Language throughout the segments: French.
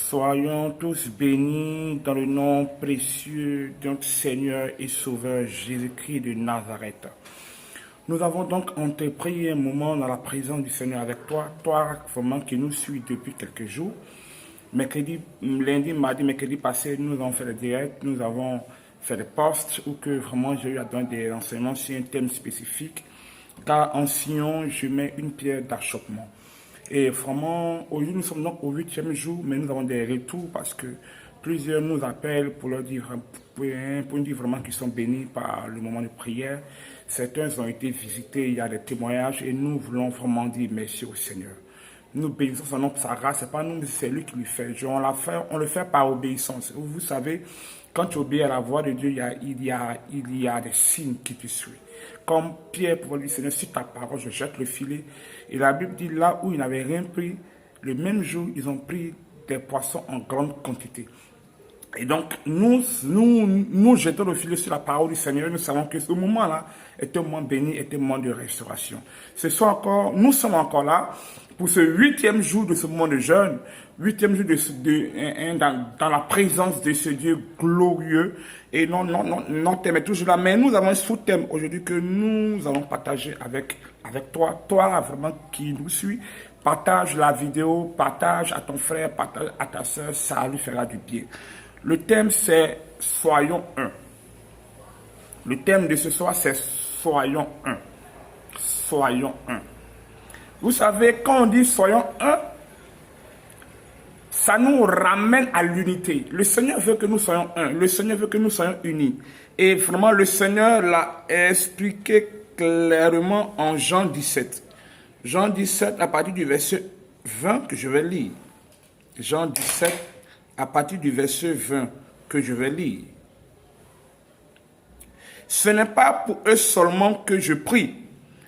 Soyons tous bénis dans le nom précieux de notre Seigneur et Sauveur Jésus-Christ de Nazareth. Nous avons donc entrepris un moment dans la présence du Seigneur avec toi, vraiment qui nous suit depuis quelques jours. Mercredi, lundi, mardi, mercredi passé, nous avons fait des directs, nous avons fait des posts où que vraiment j'ai eu à donner des renseignements sur un thème spécifique. Car en Sion, je mets une pierre d'achoppement. Et vraiment, aujourd'hui, nous sommes donc au 8e jour, mais nous avons des retours parce que plusieurs nous appellent pour leur dire, pour nous dire vraiment qu'ils sont bénis par le moment de prière. Certains ont été visités, il y a des témoignages et nous voulons vraiment dire merci au Seigneur. Nous bénissons son nom pour sa grâce, c'est pas nous, c'est lui qui le fait. On le fait par obéissance. Vous savez, quand tu obéis à la voix de Dieu, il y a des signes qui te suivent. Comme Pierre pouvait dire, Seigneur, sur ta parole, je jette le filet. Et la Bible dit, là où ils n'avaient rien pris, le même jour, ils ont pris des poissons en grande quantité. Et donc, nous jetons le filet sur la parole du Seigneur. Nous savons que ce moment-là est un moment béni, est un moment de restauration. Nous sommes encore là pour ce 8e jour de ce moment de jeûne, 8e jour dans la présence de ce Dieu glorieux. Et non, thème est toujours là. Mais nous avons un sous-thème aujourd'hui que nous allons partager avec toi. Toi, vraiment, qui nous suit, partage la vidéo, partage à ton frère, partage à ta soeur, ça lui fera du bien. Le thème, c'est « Soyons un ». Le thème de ce soir, c'est « Soyons un ». Soyons un. Vous savez, quand on dit « Soyons un », ça nous ramène à l'unité. Le Seigneur veut que nous soyons un. Le Seigneur veut que nous soyons unis. Et vraiment, le Seigneur l'a expliqué clairement en Jean 17. Jean 17, à partir du verset 20 que je vais lire. Jean 17, à partir du verset 20 que je vais lire. Ce n'est pas pour eux seulement que je prie,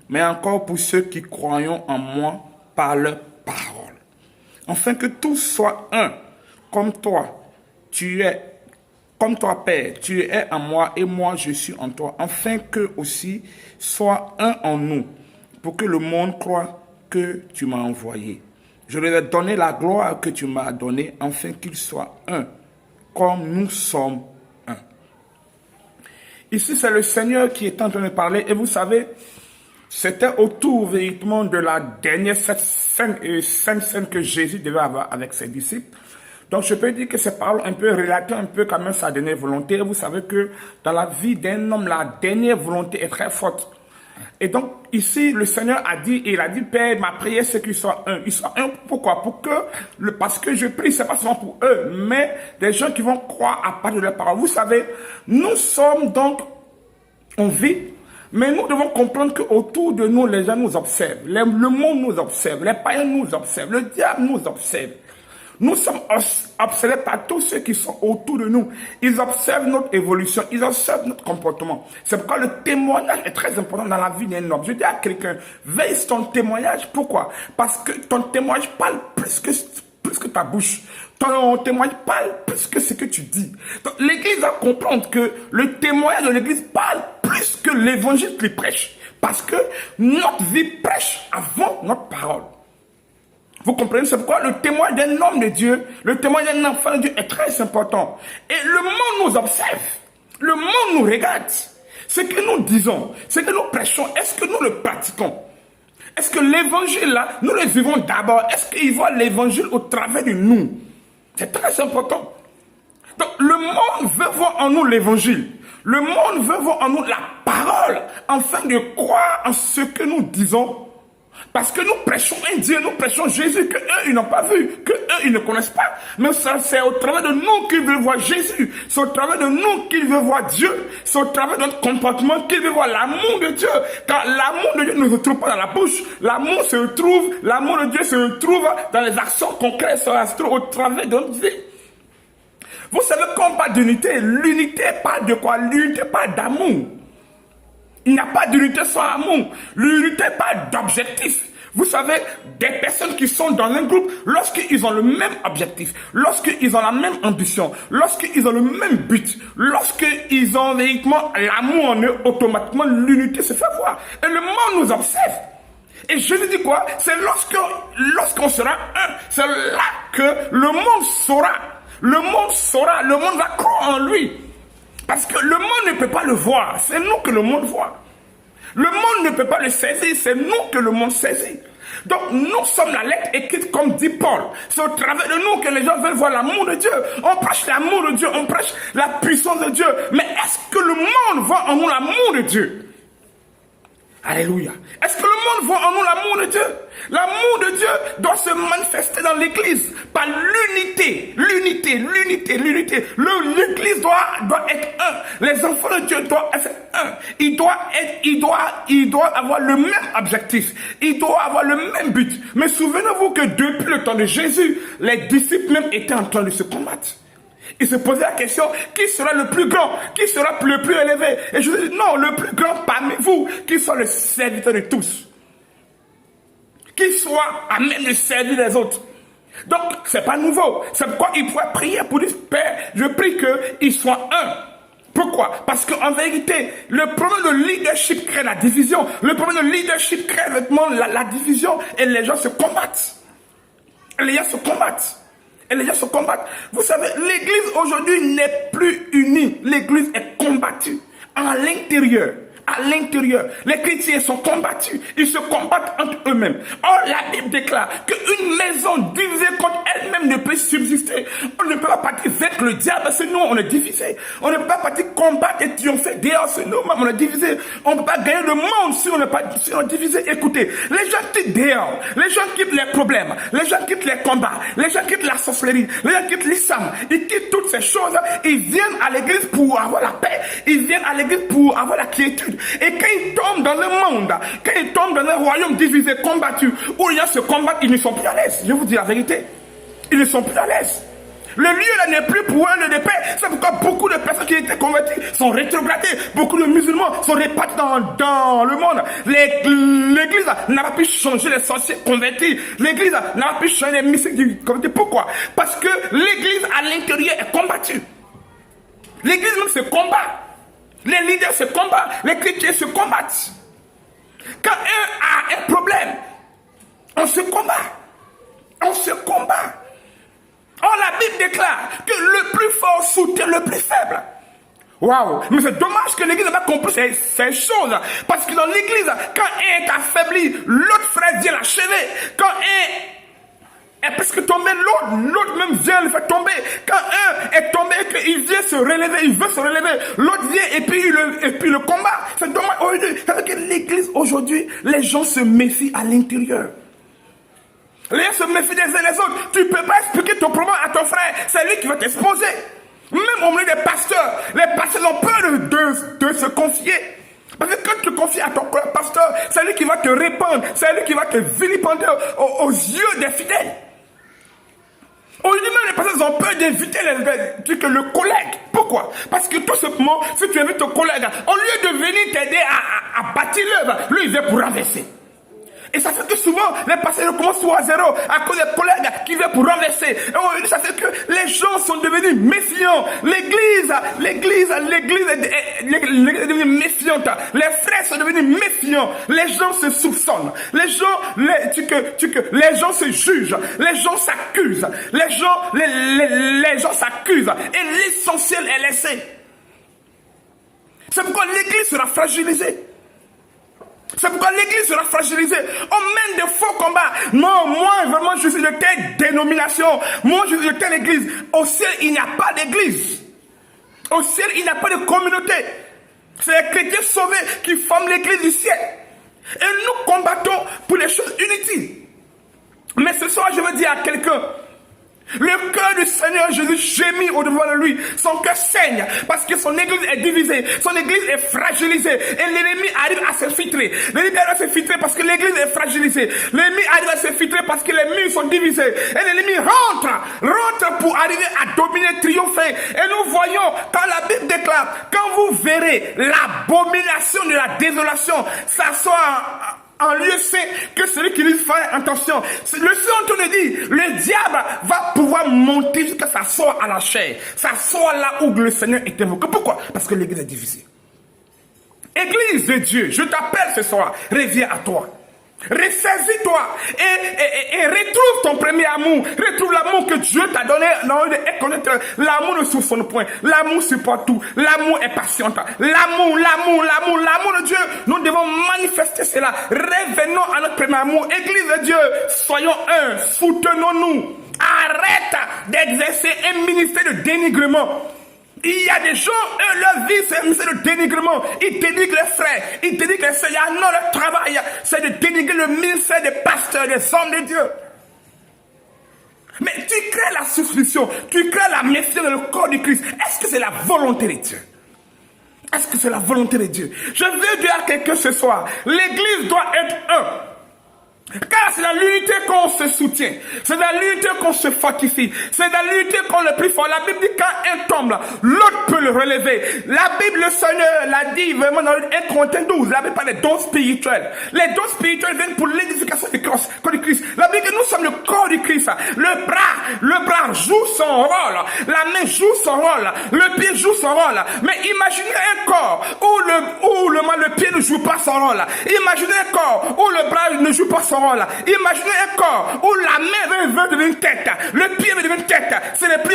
mais encore pour ceux qui croient en moi par leur parole. Afin que tous soient un, comme toi, Père, tu es en moi et moi je suis en toi. Afin qu'eux aussi soient un en nous, pour que le monde croie que tu m'as envoyé. Je leur ai donné la gloire que tu m'as donnée, afin qu'ils soient un, comme nous sommes un. Ici, c'est le Seigneur qui est en train de parler. Et vous savez, c'était autour véritablement de la dernière scène que Jésus devait avoir avec ses disciples. Donc, je peux dire que ces paroles un peu relatent un peu quand même sa dernière volonté. Et vous savez que dans la vie d'un homme, la dernière volonté est très forte. Et donc, ici, le Seigneur a dit, Père, ma prière, c'est qu'ils soient un. Ils soient un, pourquoi? Parce que je prie, c'est pas seulement pour eux, mais des gens qui vont croire à part de leur parole. Vous savez, nous sommes donc, on vit, mais nous devons comprendre qu'autour de nous, les gens nous observent. Le monde nous observe, les païens nous observent, le diable nous observe. Nous sommes observés par tous ceux qui sont autour de nous. Ils observent notre évolution, ils observent notre comportement. C'est pourquoi le témoignage est très important dans la vie d'un homme. Je dis à quelqu'un, veille sur ton témoignage. Pourquoi? Parce que ton témoignage parle plus que ta bouche. Ton témoignage parle plus que ce que tu dis. L'Église va comprendre que le témoignage de l'Église parle plus que l'évangile qu'il prêche. Parce que notre vie prêche avant notre parole. Vous comprenez? C'est pourquoi le témoignage d'un homme de Dieu, le témoignage d'un enfant de Dieu est très important. Et le monde nous observe. Le monde nous regarde. Ce que nous disons, ce que nous prêchons, est-ce que nous le pratiquons? Est-ce que l'évangile là, nous le vivons d'abord? Est-ce qu'ils voient l'évangile au travers de nous? C'est très important. Donc le monde veut voir en nous l'évangile. Le monde veut voir en nous la parole, afin de croire en ce que nous disons. Parce que nous prêchons un Dieu, nous prêchons Jésus que eux ils n'ont pas vu, que eux ils ne connaissent pas. Mais c'est au travers de nous qu'ils veulent voir Jésus. C'est au travers de nous qu'ils veulent voir Dieu. C'est au travers de notre comportement qu'ils veulent voir l'amour de Dieu. Car l'amour de Dieu ne se trouve pas dans la bouche. L'amour de Dieu se trouve dans les actions concrètes, se trouve au travers de notre vie. Vous savez qu'on parle d'unité. L'unité parle de quoi? L'unité parle d'amour. Il n'y a pas d'unité sans amour. L'unité parle d'objectif. Vous savez, des personnes qui sont dans un groupe, lorsqu'ils ont le même objectif, lorsqu'ils ont la même ambition, lorsqu'ils ont le même but, lorsqu'ils ont véritablement l'amour en eux, automatiquement l'unité se fait voir. Et le monde nous observe. Et Jésus dit quoi? C'est lorsqu'on sera un, c'est là que le monde saura. Le monde va croire en lui. Parce que le monde ne peut pas le voir, c'est nous que le monde voit. Le monde ne peut pas le saisir, c'est nous que le monde saisit. Donc nous sommes la lettre écrite comme dit Paul. C'est au travers de nous que les gens veulent voir l'amour de Dieu. On prêche l'amour de Dieu, on prêche la puissance de Dieu. Mais est-ce que le monde voit en nous l'amour de Dieu? Alléluia. Est-ce que le monde voit en nous l'amour de Dieu? L'amour de Dieu doit se manifester dans l'église par l'unité. L'unité. L'église doit être un. Les enfants de Dieu doivent être un. Ils doivent avoir le même objectif. Ils doivent avoir le même but. Mais souvenez-vous que depuis le temps de Jésus, les disciples même étaient en train de se combattre. Il se posait la question, qui sera le plus grand? Qui sera le plus élevé? Et je dis, non, le plus grand parmi vous, qui soit le serviteur de tous. Qui soit à même de servir les autres. Donc, c'est pas nouveau. C'est pourquoi il pourrait prier pour dire, Père, je prie qu'ils soient un. Pourquoi? Parce qu'en vérité, le problème de leadership crée la division. Le problème de leadership crée la division et les gens se combattent. Vous savez, l'église aujourd'hui n'est plus unie. L'église est combattue à l'intérieur. Les chrétiens sont combattus. Ils se combattent entre eux-mêmes. Or, la Bible déclare qu'une maison divisée contre elle-même ne peut subsister. On ne peut pas partir vaincre le diable, c'est nous, on est divisés. On ne peut pas partir combattre et triompher dehors, c'est nous, on est divisés. On ne peut pas gagner le monde si on est divisé. Écoutez, les gens quittent dehors, les gens quittent les problèmes, les gens quittent les combats, les gens quittent la sorcellerie, les gens quittent l'islam, ils quittent toutes ces choses. Ils viennent à l'église pour avoir la paix, ils viennent à l'église pour avoir la quiétude. Et quand ils tombent dans le monde, quand ils tombent dans un royaume divisé, combattu, où les gens se combattent, ils ne sont plus à l'aise. Je vous dis la vérité. Ils ne sont plus à l'aise. Le lieu là n'est plus pour eux de paix. C'est pourquoi beaucoup de personnes qui étaient converties sont rétrogradées. Beaucoup de musulmans sont répartis dans le monde. L'église n'a pas pu changer les sorciers convertis. L'église n'a pas pu changer les mystiques convertis. Pourquoi? Parce que l'église à l'intérieur est combattue. L'église même se combat. Les leaders se combattent, les chrétiens se combattent. Quand un a un problème, on se combat. Or, la Bible déclare que le plus fort soutient le plus faible. Waouh! Mais c'est dommage que l'église n'a pas compris ces choses. Parce que dans l'église, quand un est affaibli, l'autre frère vient l'achever. Quand un est presque tombé, l'autre même vient le faire tomber. Quand un est tombé, il vient se relever, il veut se relever, l'autre vient et puis le combat. C'est dommage. C'est que l'église aujourd'hui, les gens se méfient à l'intérieur. Les gens se méfient des uns des autres. Tu ne peux pas expliquer ton problème à ton frère. C'est lui qui va t'exposer. Même au milieu des pasteurs, les pasteurs ont peur de se confier. Parce que quand tu confies à ton pasteur, c'est lui qui va te répandre, c'est lui qui va te vilipender aux yeux des fidèles. Aujourd'hui même, les pasteurs ont peur d'inviter le collègue. Pourquoi? Parce que tout simplement, si tu invites ton collègue, au lieu de venir t'aider à bâtir l'œuvre, lui il vient pour renverser. Et ça fait que souvent, les pasteurs commencent tout à zéro à cause des collègues qui viennent pour renverser. Et ça fait que les gens sont devenus méfiants. L'église est devenue méfiante. Les frères sont devenus méfiants. Les gens se soupçonnent. Les gens se jugent. Les gens s'accusent. Les gens s'accusent. Et l'essentiel est laissé. C'est pourquoi l'église sera fragilisée. C'est pourquoi l'église sera fragilisée. On mène de faux combats. Non, moi, vraiment, je suis de telle dénomination. Moi, je suis de telle église. Au ciel, il n'y a pas d'église. Au ciel, il n'y a pas de communauté. C'est les chrétiens sauvés qui forment l'église du ciel. Et nous combattons pour les choses inutiles. Mais ce soir, je veux dire à quelqu'un, le cœur du Seigneur Jésus gémit au-devant de lui. Son cœur saigne parce que son église est divisée. Son église est fragilisée. Et l'ennemi arrive à s'infiltrer. L'ennemi arrive à s'infiltrer parce que l'église est fragilisée. L'ennemi arrive à s'infiltrer parce que les murs sont divisés. Et l'ennemi rentre pour arriver à dominer, triompher. Et nous voyons, quand la Bible déclare, quand vous verrez l'abomination de la désolation s'asseoir en lieu saint, que celui qui lui fait attention. Le Saint nous dit, le diable va pouvoir monter jusqu'à s'asseoir à la chair. S'asseoir là où le Seigneur est invoqué. Pourquoi? Parce que l'église est divisée. Église de Dieu, je t'appelle ce soir, reviens à toi. Ressaisis-toi et retrouve ton premier amour. Retrouve l'amour que Dieu t'a donné. L'amour ne souffre point. L'amour supporte tout. L'amour est patient. L'amour de Dieu. Nous devons manifester cela. Revenons à notre premier amour. Église de Dieu, soyons un. Soutenons-nous. Arrête d'exercer un ministère de dénigrement. Il y a des gens, eux, leur vie, c'est un ministère de dénigrement. Ils dénigrent les frères, ils dénigrent les sœurs. Non, leur travail, c'est de dénigrer le ministère des pasteurs, des hommes de Dieu. Mais tu crées la soumission, tu crées la méfiance dans le corps du Christ. Est-ce que c'est la volonté de Dieu? Est-ce que c'est la volonté de Dieu? Je veux dire à quelqu'un ce soir, l'Église doit être un. Car c'est dans l'unité qu'on se soutient. C'est dans l'unité qu'on se fortifie. C'est dans l'unité qu'on est plus fort. La Bible dit quand un tombe, l'autre peut le relever. La Bible, le Seigneur l'a dit vraiment dans 1 Corinthiens 12. La Bible parle des dons spirituels. Les dons spirituels viennent pour l'édification du corps du Christ. La Bible dit que nous sommes le corps du Christ. Le bras joue son rôle. La main joue son rôle. Le pied joue son rôle. Mais imaginez un corps où le pied ne joue pas son rôle. Imaginez un corps où le bras ne joue pas son rôle. Imaginez un corps où la main veut devenir tête, le pied veut devenir tête. Ce n'est plus